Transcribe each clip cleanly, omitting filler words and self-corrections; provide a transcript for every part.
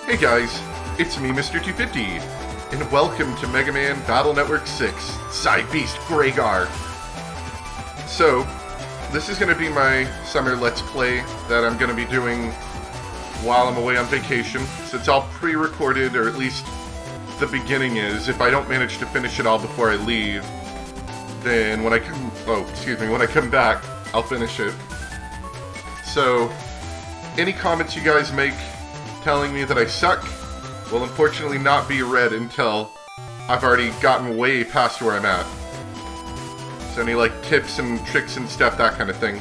Hey guys, it's me, Mr. 250, and welcome to Mega Man Battle Network 6, Side Beast Gregar. So, this is going to be my summer Let's Play that I'm going to be doing while I'm away on vacation. So it's all pre-recorded, or at least the beginning is. If I don't manage to finish it all before I leave, then when I come back, I'll finish it. So, any comments you guys make telling me that I suck will unfortunately not be read until I've already gotten way past where I'm at. So any like tips and tricks and stuff, that kind of thing.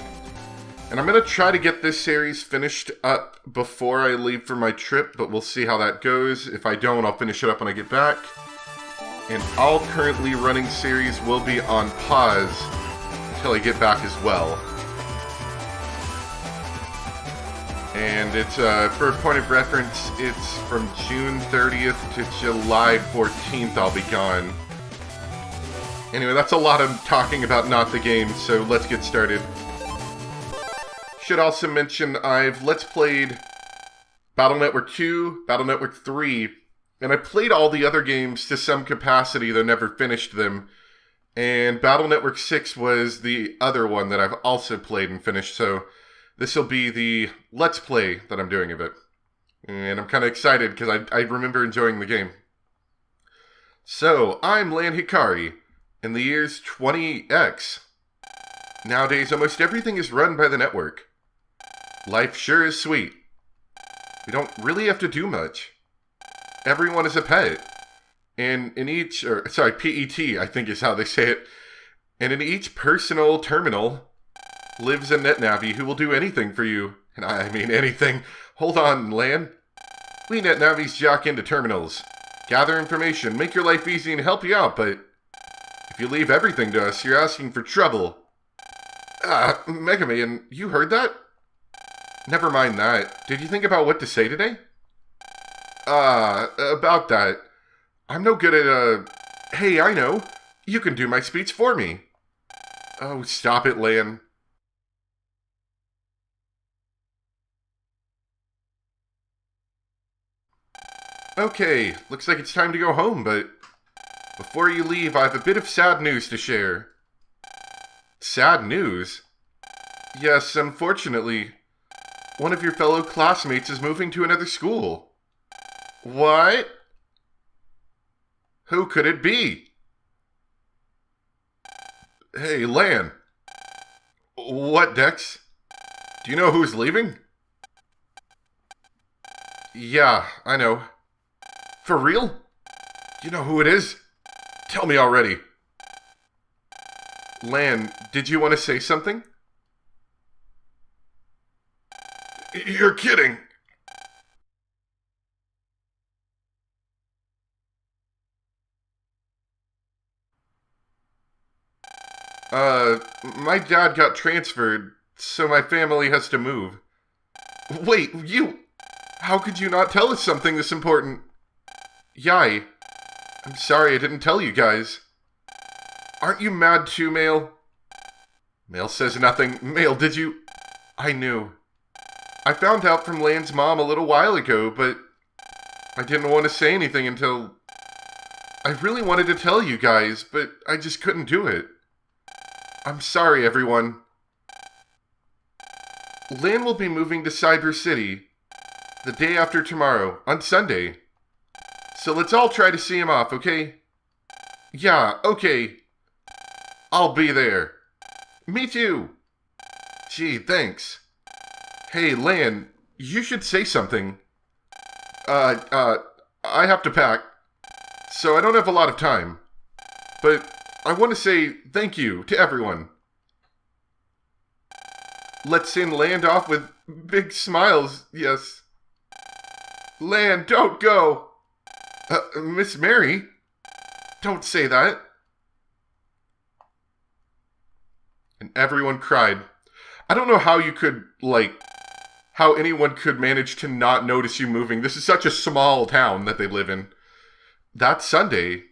And I'm going to try to get this series finished up before I leave for my trip, but we'll see how that goes. If I don't, I'll finish it up when I get back. And all currently running series will be on pause until I get back as well. And it's, for a point of reference, it's from June 30th to July 14th I'll be gone. Anyway, that's a lot of talking about not the game, so let's get started. Should also mention I've Let's Played Battle Network 2, Battle Network 3, and I played all the other games to some capacity, though never finished them. And Battle Network 6 was the other one that I've also played and finished, so this will be the Let's Play that I'm doing of it. And I'm kind of excited because I remember enjoying the game. So, I'm Lan Hikari. In the year's 20X. Nowadays, almost everything is run by the network. Life sure is sweet. We don't really have to do much. Everyone is a pet. And in each, PET, I think is how they say it. And in each personal terminal lives a NetNavi who will do anything for you. And I mean anything. Hold on, Lan. We NetNavis jock into terminals, gather information, make your life easy and help you out, but if you leave everything to us, you're asking for trouble. Mega Man, you heard that? Never mind that. Did you think about what to say today? About that. I'm no good at, Hey, I know. You can do my speech for me. Oh, stop it, Lan. Okay, looks like it's time to go home, but before you leave, I have a bit of sad news to share. Sad news? Yes, unfortunately, one of your fellow classmates is moving to another school. What? Who could it be? Hey, Lan. What, Dex? Do you know who's leaving? Yeah, I know. For real? You know who it is? Tell me already. Lan, did you want to say something? You're kidding. My dad got transferred, so my family has to move. Wait, you... How could you not tell us something this important? Yai, I'm sorry I didn't tell you guys. Aren't you mad too, Mail? Mail says nothing. Mail, did you... I knew. I found out from Lan's mom a little while ago, but I didn't want to say anything until... I really wanted to tell you guys, but I just couldn't do it. I'm sorry, everyone. Lan will be moving to Cyber City the day after tomorrow, on Sunday. So let's all try to see him off, okay? Yeah, okay. I'll be there. Me too. Gee, thanks. Hey, Lan, you should say something. I have to pack, so I don't have a lot of time. But I want to say thank you to everyone. Let's send Lan off with big smiles, yes. Lan, don't go. Miss Mary, don't say that. And everyone cried. I don't know how you could, how anyone could manage to not notice you moving. This is such a small town that they live in. That Sunday,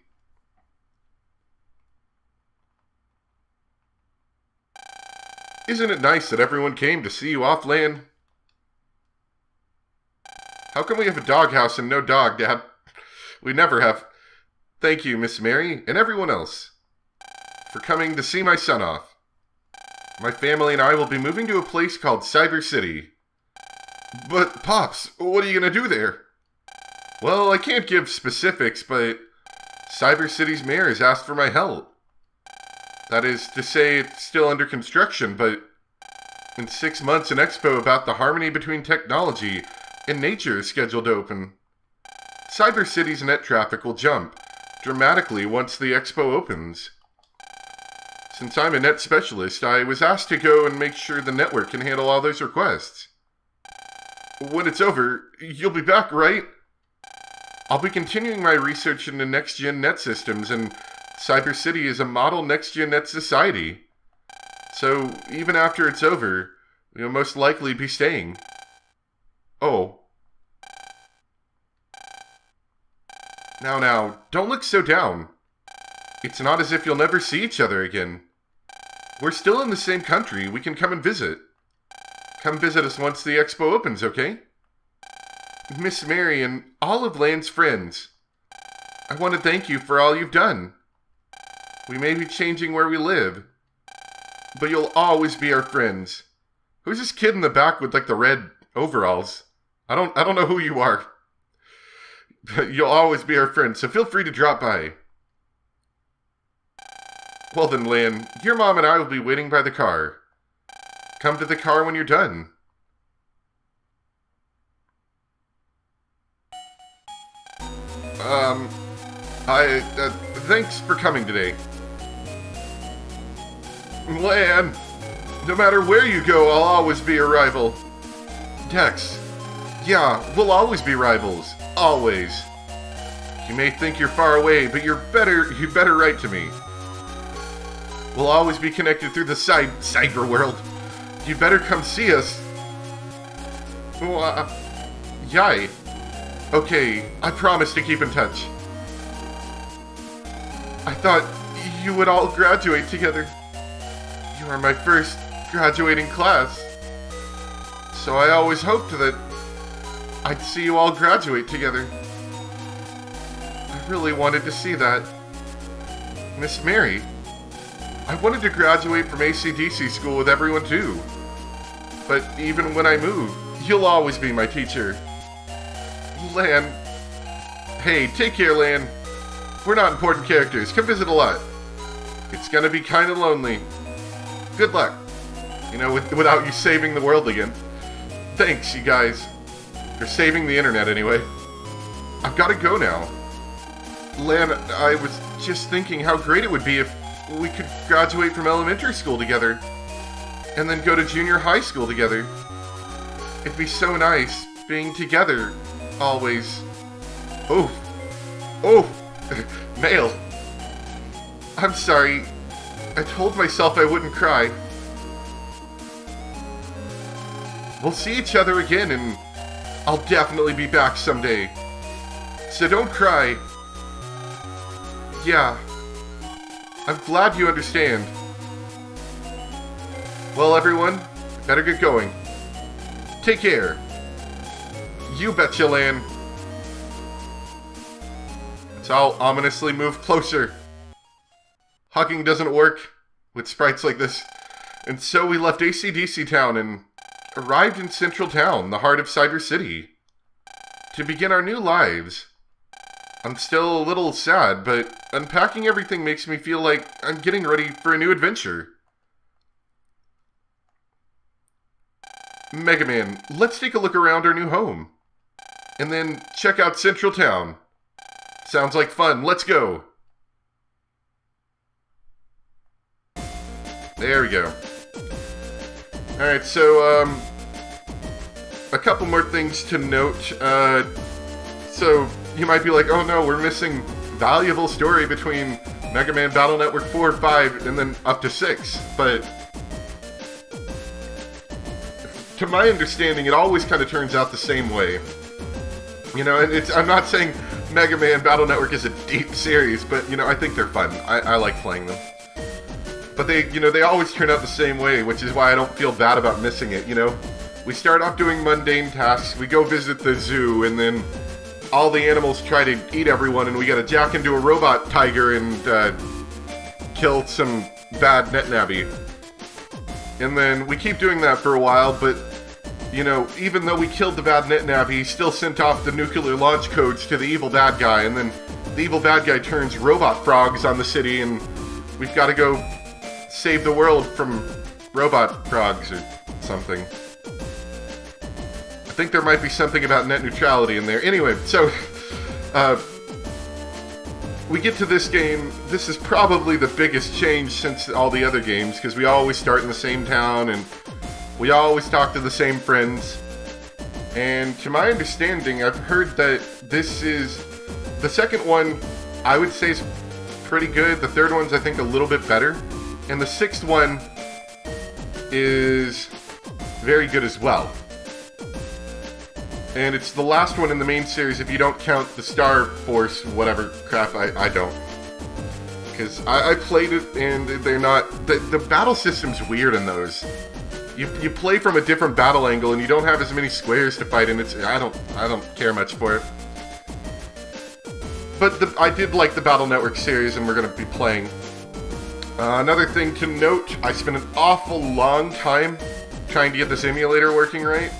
isn't it nice that everyone came to see you off, Lan? How come we have a doghouse and no dog, Dad? We never have. Thank you, Miss Mary, and everyone else, for coming to see my son off. My family and I will be moving to a place called Cyber City. But, Pops, what are you going to do there? Well, I can't give specifics, but Cyber City's mayor has asked for my help. That is to say, it's still under construction, but in 6 months, an expo about the harmony between technology and nature is scheduled to open. Cyber City's net traffic will jump dramatically once the expo opens. Since I'm a net specialist, I was asked to go and make sure the network can handle all those requests. When it's over, you'll be back, right? I'll be continuing my research into next-gen net systems, and Cyber City is a model next-gen net society. So, even after it's over, you'll most likely be staying. Oh. Now, don't look so down. It's not as if you'll never see each other again. We're still in the same country. We can come and visit. Come visit us once the expo opens, okay? Miss Mary and all of Land's friends, I want to thank you for all you've done. We may be changing where we live, but you'll always be our friends. Who's this kid in the back with like the red overalls? I don't know who you are. But you'll always be our friends, so feel free to drop by. Well then, Lan, your mom and I will be waiting by the car. Come to the car when you're done. Thanks for coming today. Lan, no matter where you go, I'll always be your rival. Dex, yeah, we'll always be rivals. Always. You may think you're far away, but you better write to me. We'll always be connected through the cyber world. You better come see us. Yay. Okay, I promise to keep in touch. I thought you would all graduate together. You are my first graduating class. So I always hoped that I'd see you all graduate together. I really wanted to see that. Miss Mary, I wanted to graduate from AC/DC school with everyone too. But even when I move, you'll always be my teacher. Lan. Hey, take care, Lan. We're not important characters. Come visit a lot. It's gonna be kinda lonely. Good luck. You know, without you saving the world again. Thanks, you guys. For saving the internet, anyway. I've gotta go now. Lan, I was just thinking how great it would be if we could graduate from elementary school together. And then go to junior high school together. It'd be so nice being together, always. Oof. Oof. Mail. I'm sorry. I told myself I wouldn't cry. We'll see each other again, and I'll definitely be back someday. So don't cry. Yeah. I'm glad you understand. Well, everyone, better get going. Take care. You betcha, Lan. So I'll ominously move closer. Hugging doesn't work with sprites like this. And so we left AC/DC Town and arrived in Central Town, the heart of Cyber City, to begin our new lives. I'm still a little sad, but unpacking everything makes me feel like I'm getting ready for a new adventure. Mega Man, let's take a look around our new home. And then check out Central Town. Sounds like fun. Let's go. There we go. Alright, so, a couple more things to note. So, you might be like, oh no, we're missing valuable story between Mega Man Battle Network 4, 5, and then up to 6. But, to my understanding, it always kind of turns out the same way. You know, and I'm not saying Mega Man Battle Network is a deep series, but, you know, I think they're fun. I like playing them. But they always turn out the same way, which is why I don't feel bad about missing it, you know? We start off doing mundane tasks, we go visit the zoo, and then all the animals try to eat everyone, and we gotta jack into a robot tiger and kill some bad NetNavi. And then we keep doing that for a while, but, you know, even though we killed the bad NetNavi, he still sent off the nuclear launch codes to the evil bad guy, and then the evil bad guy turns robot frogs on the city, and we've got to go save the world from robot frogs or something. I think there might be something about net neutrality in there. Anyway, so we get to this game. This is probably the biggest change since all the other games, because we always start in the same town, and we always talk to the same friends. And to my understanding, I've heard that this is... The second one, I would say, is pretty good. The third one's, I think, a little bit better. And the sixth one is very good as well. And it's the last one in the main series if you don't count the Star Force, whatever crap, I don't. Because I played it, and they're not... The battle system's weird in those. You play from a different battle angle, and you don't have as many squares to fight in. I don't care much for it. But I did like the Battle Network series, and we're going to be playing. Another thing to note, I spent an awful long time trying to get this emulator working right.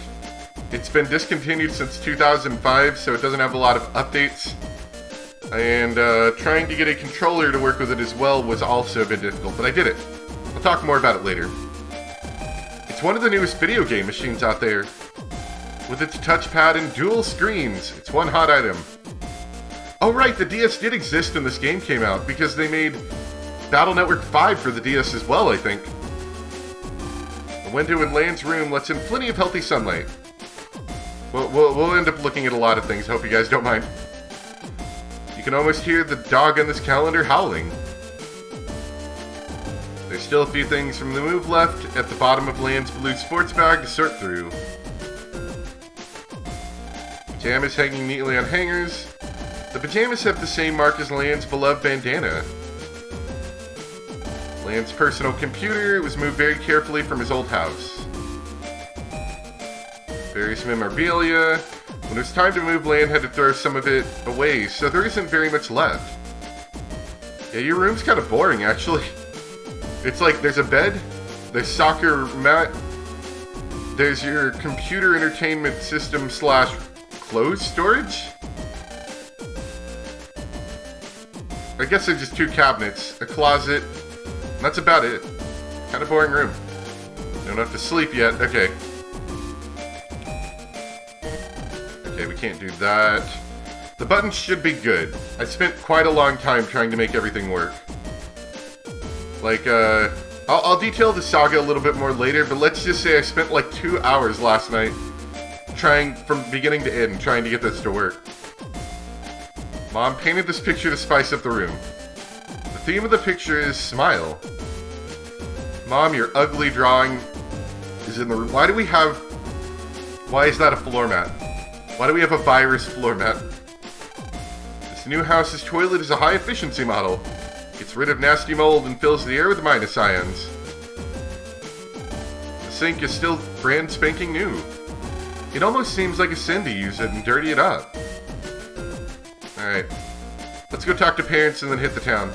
It's been discontinued since 2005, so it doesn't have a lot of updates. And trying to get a controller to work with it as well was also a bit difficult, but I did it. I'll talk more about it later. It's one of the newest video game machines out there. With its touchpad and dual screens, it's one hot item. Oh right, the DS did exist when this game came out, because they made Battle Network 5 for the DS as well, I think. A window in Land's room lets in plenty of healthy sunlight. We'll end up looking at a lot of things, hope you guys don't mind. You can almost hear the dog on this calendar howling. There's still a few things from the move left at the bottom of Land's blue sports bag to sort through. Pajamas hanging neatly on hangers. The pajamas have the same mark as Land's beloved bandana. Land's personal computer was moved very carefully from his old house. Various memorabilia. When it was time to move, Land had to throw some of it away, so there isn't very much left. Yeah, your room's kind of boring, actually. It's like there's a bed, there's soccer mat, there's your computer entertainment system / clothes storage? I guess they're just two cabinets, a closet, and that's about it. Kind of boring room. Don't have to sleep yet. Okay. Okay, we can't do that. The buttons should be good. I spent quite a long time trying to make everything work. Like, I'll detail the saga a little bit more later, but let's just say I spent like 2 hours last night trying from beginning to end, trying to get this to work. Mom painted this picture to spice up the room. The theme of the picture is smile. Mom, your ugly drawing is in the room. Why is that a floor mat? Why do we have a virus floor mat? This new house's toilet is a high efficiency model. Gets rid of nasty mold and fills the air with minus ions. The sink is still brand spanking new. It almost seems like a sin to use it and dirty it up. Alright. Let's go talk to parents and then hit the town.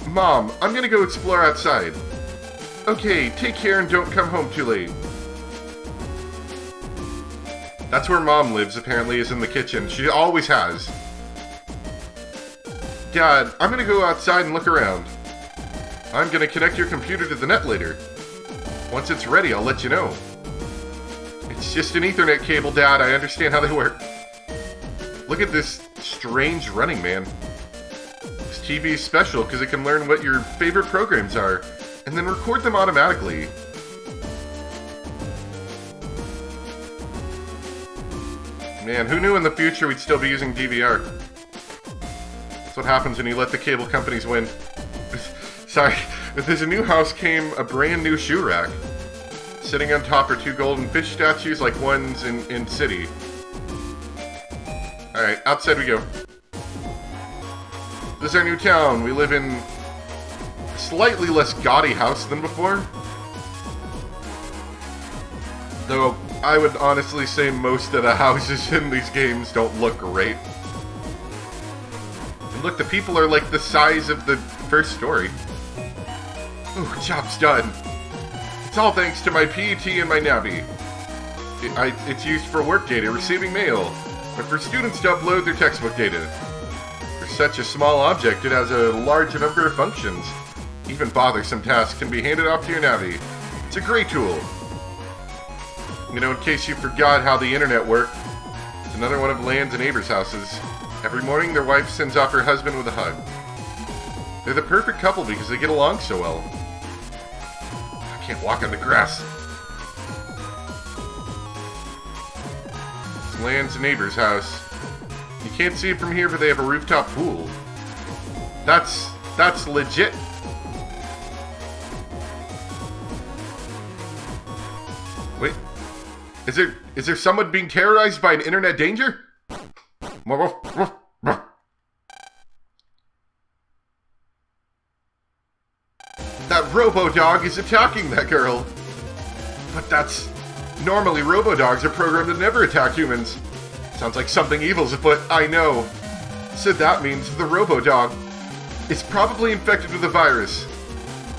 Mom, I'm gonna go explore outside. Okay, take care and don't come home too late. That's where Mom lives, apparently, is in the kitchen. She always has. Dad, I'm gonna go outside and look around. I'm gonna connect your computer to the net later. Once it's ready, I'll let you know. It's just an Ethernet cable, Dad. I understand how they work. Look at this strange Running Man. This TV is special because it can learn what your favorite programs are, and then record them automatically. Man, who knew in the future we'd still be using DVR? That's what happens when you let the cable companies win. Sorry, with this new house came a brand new shoe rack. Sitting on top are 2 golden fish statues like ones in City. Alright, outside we go. This is our new town. We live in a slightly less gaudy house than before. Though, I would honestly say most of the houses in these games don't look great. And look, the people are like the size of the first story. Ooh, job's done. It's all thanks to my PET and my Navi. It's used for work data, receiving mail, but for students to upload their textbook data. For such a small object, it has a large number of functions. Even bothersome tasks can be handed off to your Navi. It's a great tool. You know, in case you forgot how the internet worked, it's another one of Lan's and Aber's houses. Every morning, their wife sends off her husband with a hug. They're the perfect couple because they get along so well. I can't walk on the grass. It's Lan's and Aber's house. You can't see it from here, but they have a rooftop pool. That's legit. Wait. Is there someone being terrorized by an internet danger? That robo-dog is attacking that girl. But that's... Normally, robo-dogs are programmed to never attack humans. Sounds like something evil's afoot, I know. So that means the robo-dog is probably infected with a virus.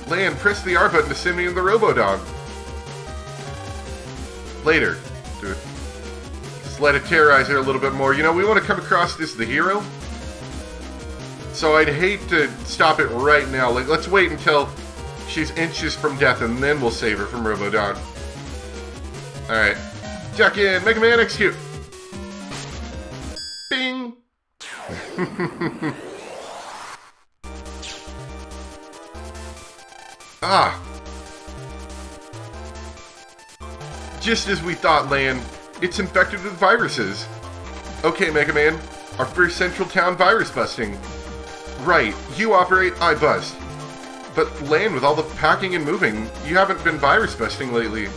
Lan, press the R button to send me in the robo-dog. Later. Just let it terrorize her a little bit more. You know, we want to come across as the hero. So I'd hate to stop it right now. Like, let's wait until she's inches from death and then we'll save her from Robodog. Alright. Jack in. Mega Man, execute. Bing. Ah. Just as we thought, Lan. It's infected with viruses. Okay, Mega Man. Our first Central Town virus busting. Right. You operate, I bust. But Lan, with all the packing and moving, you haven't been virus busting lately.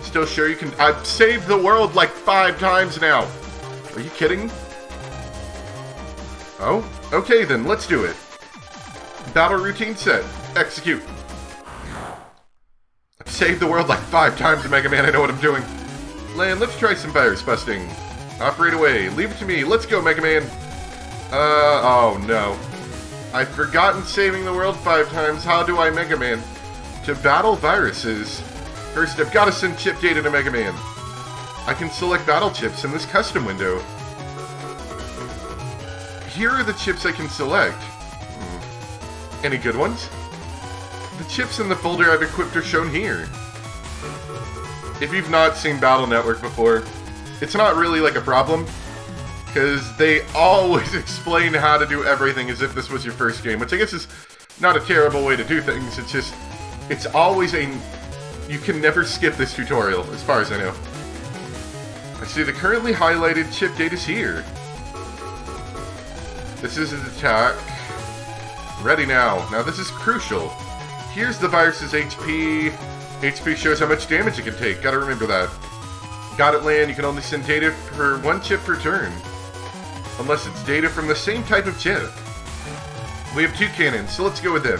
Still sure you can... I've saved the world like 5 times now. Are you kidding? Oh? Okay then, let's do it. Battle routine set. Execute. I've saved the world like 5 times, Mega Man. I know what I'm doing. Lan, let's try some virus busting. Operate away. Leave it to me. Let's go, Mega Man. Oh no. I've forgotten saving the world 5 times. How do I Mega Man? To battle viruses, first I've got to send chip data to Mega Man. I can select battle chips in this custom window. Here are the chips I can select. Any good ones? The chips in the folder I've equipped are shown here. If you've not seen Battle Network before, it's not really like a problem, because they always explain how to do everything as if this was your first game, which I guess is not a terrible way to do things. It's just, it's always a... You can never skip this tutorial, as far as I know. I see the currently highlighted chip data's here. This is his attack. Ready now. Now this is crucial. Here's the virus's HP. HP shows how much damage it can take. Gotta remember that. Got it, Lan. You can only send data for 1 chip per turn. Unless it's data from the same type of chip. We have 2 cannons, so let's go with them.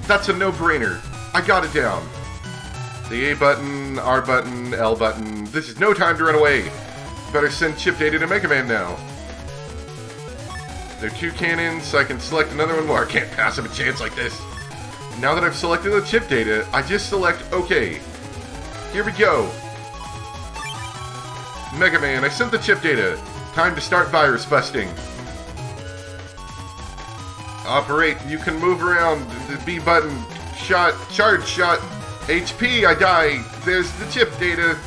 That's a no-brainer. I got it down. The A button, R button, L button. This is no time to run away. Better send chip data to Mega Man now. There are 2 cannons, so I can select another one more. I can't pass up a chance like this. Now that I've selected the chip data, I just select OK. Here we go. Mega Man, I sent the chip data. Time to start virus busting. Operate, you can move around. The B button, shot, charge shot, HP, I die. There's the chip data.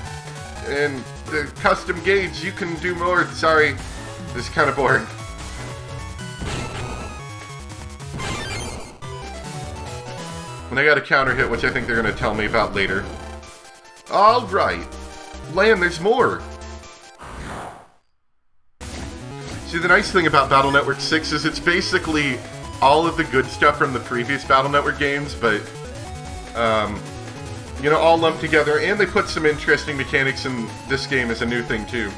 And the custom gauge, you can do more. Sorry, this is kind of boring. And I got a counter hit, which I think they're going to tell me about later. Alright. Lan, there's more. See, the nice thing about Battle Network 6 is it's basically all of the good stuff from the previous Battle Network games, but, you know, all lumped together, and they put some interesting mechanics in this game as a new thing, too.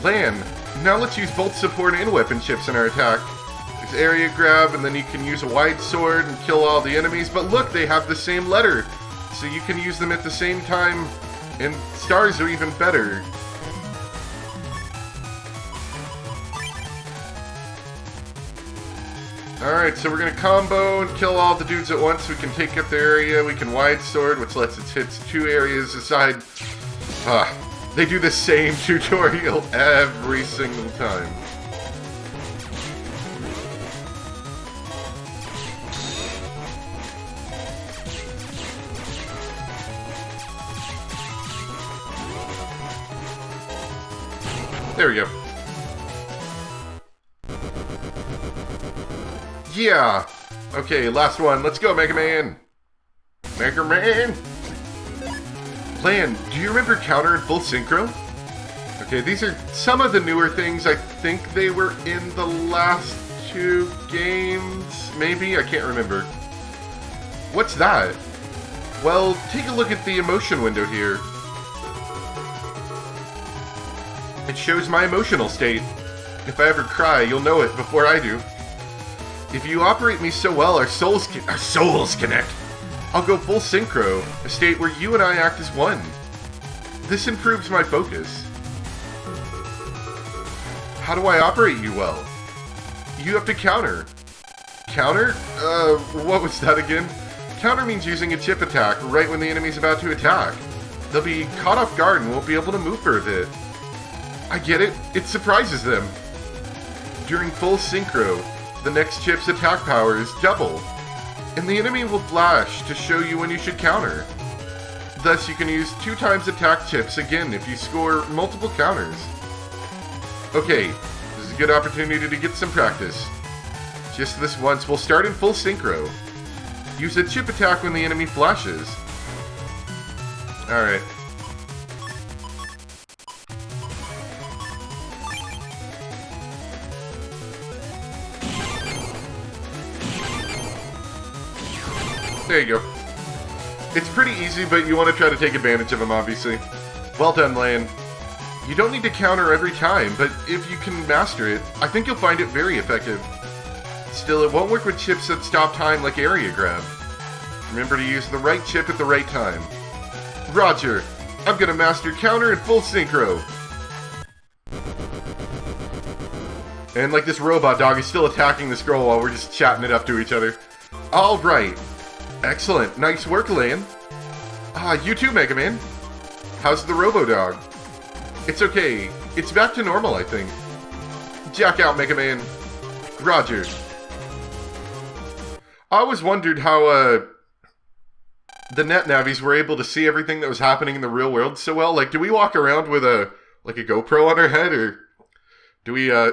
Lan, now let's use both support and weapon chips in our attack. There's area grab, and then you can use a wide sword and kill all the enemies, but look, they have the same letter. so you can use them at the same time, and stars are even better. Alright, so we're gonna combo and kill all the dudes at once. We can take up their area, we can wide sword, which lets it hit 2 areas aside. They do the same tutorial every single time. There we go. Yeah! Okay, last one. Let's go, Mega Man! Mega Man! Plan, do you remember counter and full synchro? Okay, these are some of the newer things. I think they were in the last 2 games, maybe? I can't remember. What's that? Well, take a look at the emotion window here. It shows my emotional state. If I ever cry, you'll know it before I do. If you operate me so well, our souls connect. I'll go full synchro, a state where you and I act as one. This improves my focus. How do I operate you well? You have to counter. Counter? What was that again? Counter means using a chip attack right when the enemy's about to attack. They'll be caught off guard and won't be able to move for a bit. I get it. It surprises them. During full synchro, the next chip's attack power is double, and the enemy will flash to show you when you should counter. Thus, you can use 2 times attack chips again if you score multiple counters. Okay, this is a good opportunity to get some practice. Just this once, we'll start in full synchro. Use a chip attack when the enemy flashes. Alright. There you go. It's pretty easy, but you want to try to take advantage of them, obviously. Well done, Lan. You don't need to counter every time, but if you can master it, I think you'll find it very effective. Still, it won't work with chips that stop time like area grab. Remember to use the right chip at the right time. Roger. I'm gonna master counter in full synchro. And like this robot dog is still attacking this girl while we're just chatting it up to each other. Alright. Excellent. Nice work, Lan. You too, Mega Man. How's the Robo-Dog? It's okay. It's back to normal, I think. Jack out, Mega Man. Roger. I always wondered how, the net navies were able to see everything that was happening in the real world so well. Like, do we walk around with a GoPro on our head, or do we, are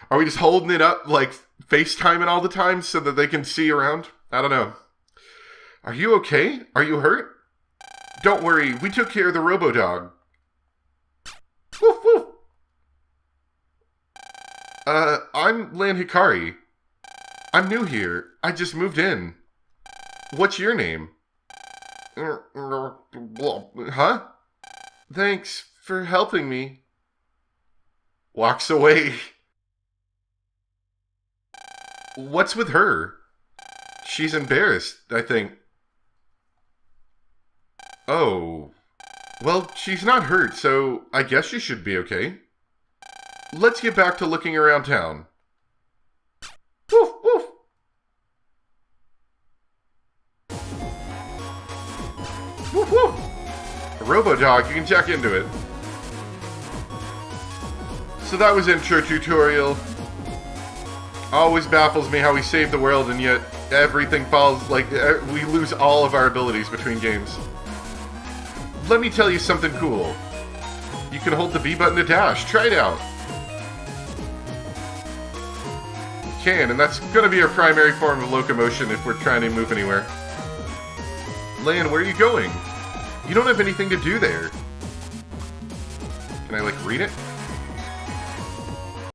we just holding it up, like, FaceTiming all the time so that they can see around? I don't know. Are you okay? Are you hurt? Don't worry, we took care of the Robo-Dog. Woof woof! I'm Lan Hikari. I'm new here. I just moved in. What's your name? Huh? Thanks for helping me. Walks away. What's with her? She's embarrassed, I think. Oh. Well, she's not hurt, so I guess she should be okay. Let's get back to looking around town. Woof, woof. Woof, woof. A Robo-Dog, you can check into it. So that was intro tutorial. Always baffles me how we save the world and yet everything falls, like, we lose all of our abilities between games. Let me tell you something cool. You can hold the B button to dash. Try it out. You can, and that's going to be our primary form of locomotion if we're trying to move anywhere. Lan, where are you going? You don't have anything to do there. Can I, like, read it?